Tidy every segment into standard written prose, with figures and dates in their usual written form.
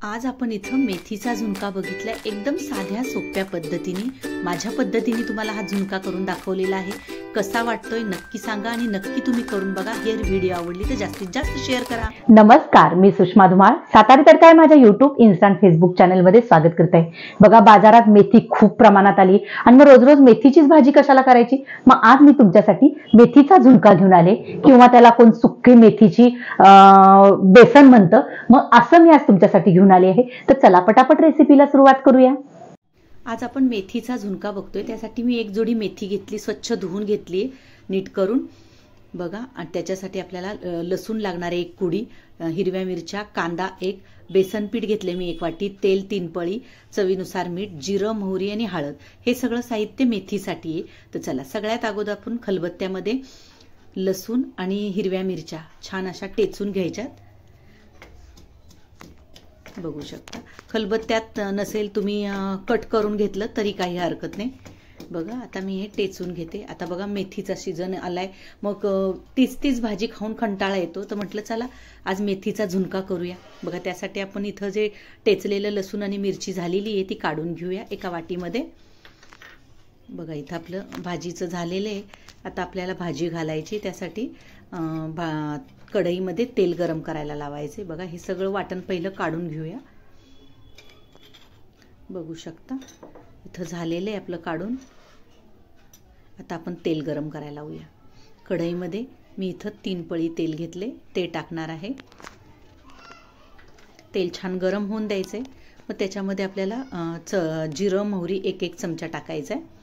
आज आपण इथं मेथीचा झुणका बघितला, एकदम साध्या सोप्या पद्धतीने माझ्या पद्धतीने तुम्हाला हा झुणका करून दाखवलेला आहे। कसा वाटतोय नक्की सांगा आणि नक्की तुम्ही करून बघा। हे व्हिडिओ आवडली तर जास्तीत जास्त शेअर करा। नमस्कार, मी सुषमा धुमाळ सातारी तडका आहे माझ्या YouTube, Insta आणि Facebook चॅनल मध्ये स्वागत करते। बघा, बाजारात मेथी खूप प्रमाणात आली आणि मग रोज रोज मेथीचीच भाजी कशाला करायची। मग आज मी तुमच्यासाठी मेथीचा झुणका घेऊन आले, किंवा त्याला कोण सुक्की मेथीची बेसन म्हणतं। मग असं मी आज तुमच्यासाठी घेऊन आले आहे। तर चला पटापट रेसिपीला सुरुवात करूया। आज आपण मेथीचा झुणका बघतोय। त्यासाठी मी एक जोडी मेथी घेतली, स्वच्छ धुवून घेतली नीट करून बघा। आणि त्याच्यासाठी आपल्याला लसूण लागणार आहे 1 कुडी, हिरव्या मिरच्या, कांदा 1, बेसन पीठ घेतले मी 1 वाटी, तेल 3 पळी, चवीनुसार मीठ, जिरं, मोहरी आणि हळद, हे सगळं साहित्य मेथीसाठी आहे। तर चला सगळ्यात अगोदर आपण खलबत्त्यामध्ये लसूण आणि हिरव्या मिरच्या छान अशा टेचून घ्यायच्यात। बघू शकता, खलबत्त्यात नसेल तुम्ही कट करून घेतलं तरी काही हरकत नाही। बघा आता मी हे टेचून घेते। आता बघा मेथीचा सीजन आलाय, मग तीच भाजी खाऊन कंटाळा येतो, तर म्हटलं चला आज मेथीचा झुणका करूया। बघा त्यासाठी आपण इथं जे टेचलेलं लसूण आणि मिरची झालेली आहे ती काढून घेऊया एका वाटीमध्ये। बघा इथं आपलं भाजीचं झालेलं आहे। आता आपल्याला भाजी घालायची, त्यासाठी कढईमध्ये तेल गरम करायला लावायचे। बघा हे सगळं वाटण पहिलं काढून घेऊया। बघू शकता इथं झालेलं आहे आपलं काढून। आता आपण तेल गरम करायला लावूया। कढईमध्ये मी इथं 3 पळी तेल घेतले, ते टाकणार आहे। तेल छान गरम होऊन द्यायचंय। मग त्याच्यामध्ये आपल्याला जिरं, मोहरी 1-1 चमचा टाकायचा आहे।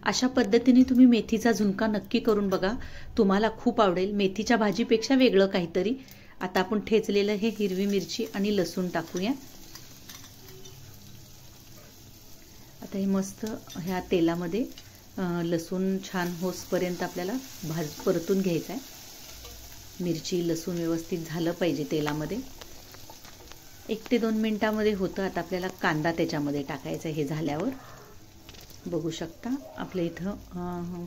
अशा पद्धतीने तुम्ही मेथीचा झुणका नक्की करून बघा, तुम्हाला खूप आवडेल। मेथीच्या भाजीपेक्षा वेगळं काहीतरी। आता आपण ठेचलेलं हे हिरवी मिरची आणि लसूण टाकूया। आता हे मस्त ह्या तेलामध्ये लसूण छान होसपर्यंत आपल्याला परतून घ्यायचं आहे। मिरची लसूण व्यवस्थित झालं पाहिजे तेलामध्ये। 1 ते 2 मिनिटांमध्ये होतं। आता आपल्याला कांदा त्याच्यामध्ये टाकायचा हे झाल्यावर। बघू शकता आपल्या इथं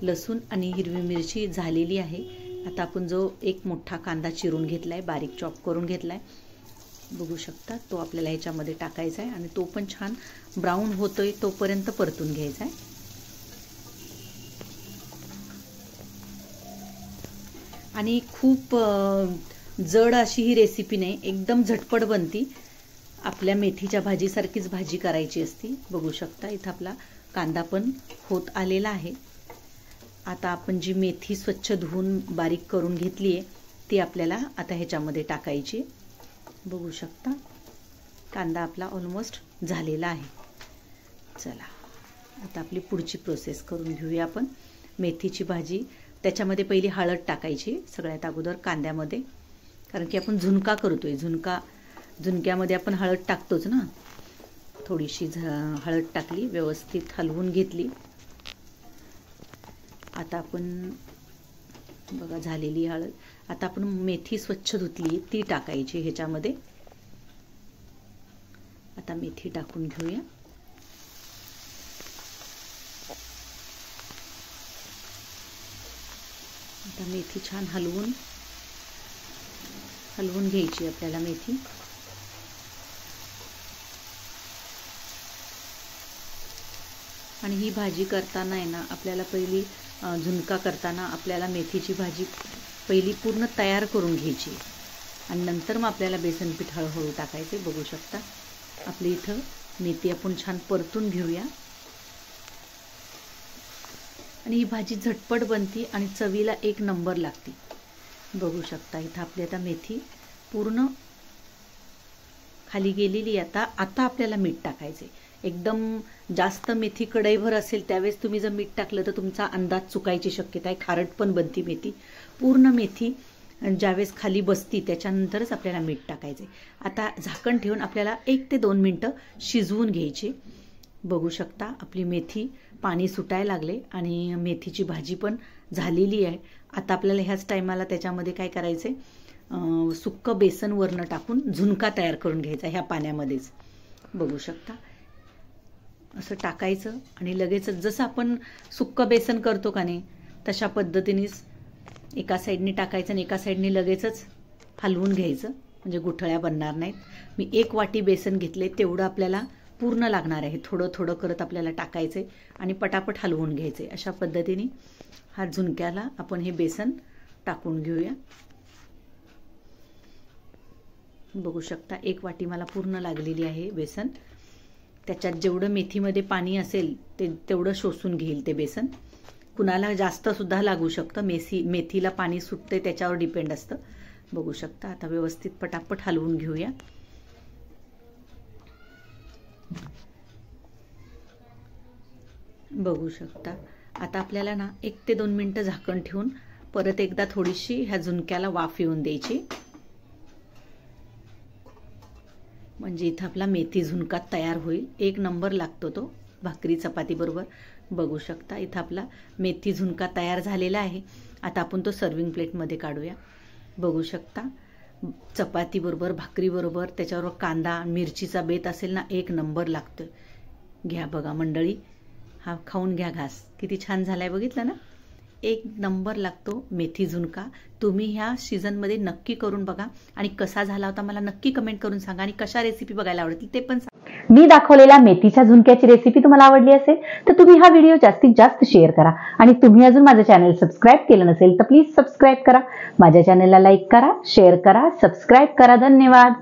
लसूण आणि हिरवी मिरची झालेली आहे। आता आपण जो 1 मोठा कांदा चिरून घेतलाय, बारीक चॉप करून घेतलाय, बघू शकता तो आपल्याला ह्याच्यामध्ये टाकायचा आहे आणि तो पण छान ब्राऊन होतोय तोपर्यंत परतून घ्यायचा आहे। आणि खूप जड अशी ही रेसिपी नाही, एकदम झटपट बनती। आपल्या मेथीच्या भाजीसारखीच भाजी करायची असती। बघू शकता इथं आपला कांदा पण होत आलेला आहे। आता आपण जी मेथी स्वच्छ धुवून बारीक करून घेतली आहे ती आपल्याला आता ह्याच्यामध्ये टाकायची। बघू शकता कांदा आपला ऑलमोस्ट झालेला आहे। चला आता आपली पुढची प्रोसेस करून घेऊया आपण। मेथीची भाजी, त्याच्यामध्ये पहिली हळद टाकायची सगळ्यात अगोदर कांद्यामध्ये, कारण की आपण झुणका करतोय। झुणक्यामध्ये आपण हळद टाकतोच ना। थोडीशी हळद टाकली, व्यवस्थित हलवून घेतली। आता आपण बघा झालेली हळद। आता आपण मेथी स्वच्छ धुतली ती टाकायची ह्याच्यामध्ये। आता मेथी टाकून घेऊया। आता मेथी छान हलवून घ्यायची आपल्याला मेथी। आणि ही भाजी करताना आहे ना, आपल्याला पहिली झुणका करताना आपल्याला मेथीची भाजी पहिली पूर्ण तयार करून घ्यायची आणि नंतर मग आपल्याला बेसन पीठ हळूहळू टाकायचे। बघू शकता आपली इथं मेथी आपण छान परतून घेऊया। आणि ही भाजी झटपट बनती आणि चवीला 1 नंबर लागते। बघू शकता इथं आपली आता मेथी पूर्ण खाली गेलेली। आता आपल्याला मीठ टाकायचे। एकदम जास्त मेथी कढईभर असेल त्यावेळेस तुम्ही जर मीठ टाकलं तर तुमचा अंदाज चुकायची शक्यता आहे, खारट पण बनती मेथी। पूर्ण मेथी ज्यावेळेस खाली बसती त्याच्यानंतरच आपल्याला मीठ टाकायचे। आता झाकण ठेवून आपल्याला 1 ते 2 मिनिटं शिजवून घ्यायची। बघू शकता आपली मेथी पाणी सुटायला लागले आणि मेथीची भाजी पण झालेली आहे। आता आपल्याला ह्याच टायमाला त्याच्यामध्ये काय करायचे, सुक्क बेसन वरनं टाकून झुणका तयार करून घ्यायचा ह्या पाण्यामध्येच। बघू शकता असं टाकायचं आणि लगेच जसं आपण सुक्क बेसन करतो का नाही तशा पद्धतीनेच एका साईडने टाकायचं आणि एका साईडने लगेचच हलवून घ्यायचं। म्हणजे गुठळ्या बनणार नाहीत. मी 1 वाटी बेसन घेतले, तेवढं आपल्याला पूर्ण लागणार आहे. थोडं थोडं करत आपल्याला टाकायचे आणि पटापट हलवून घ्यायचे. अशा पद्धतीने हा झुणक्याला आपण हे बेसन टाकून घेऊया. बघू शकता 1 वाटी मला पूर्ण लागलेली आहे बेसन. त्याच्यात जेवढं मेथीमध्ये पाणी असेल तेवढं शोषून घेईल ते बेसन. कुणाला जास्त सुद्धा लागू शकतं. मेथीला पाणी सुटते त्याच्यावर डिपेंड असतं. बघू शकता. आता व्यवस्थित पटापट हलवून घेऊया. बघू शकता. आता आपल्याला ना 1 ते 2 मिनिटं झाकण ठेवून परत एकदा थोडीशी ह्या झुणक्याला वाफ येऊन द्यायची. म्हणजे इथं आपला मेथी झुणका तयार होईल. 1 नंबर लागतो तो भाकरी चपाती बरोबर. बघू शकता इथं आपला मेथी झुणका तयार झालेला आहे. आता आपण तो सर्विंग प्लेटमध्ये काढूया. बघू शकता चपाती बरोबर, भाकरी बरोबर, त्याच्यावर कांदा मिरचीचा बेत असेल ना, 1 नंबर लागतोय. घ्या बघा मंडळी, हा खाऊन घ्या घास. किती छान झालाय बघितलं ना. 1 नंबर लागतो मेथी झुणका. तुम्ही ह्या सीझनमध्ये नक्की करून बघा आणि कसा झाला होता मला नक्की कमेंट करून सांगा. आणि कशा रेसिपी बघायला आवडतील ते पण सांगा. मी दाखवलेल्या मेथीच्या झुणक्याची रेसिपी तुम्हाला आवडली असेल तर तुम्ही हा व्हिडिओ जास्तीत जास्त शेअर करा. आणि तुम्ही अजून माझं चॅनल सबस्क्राईब केलं नसेल तर प्लीज सबस्क्राईब करा. माझ्या चॅनलला लाईक करा, शेअर करा, सबस्क्राईब करा. धन्यवाद.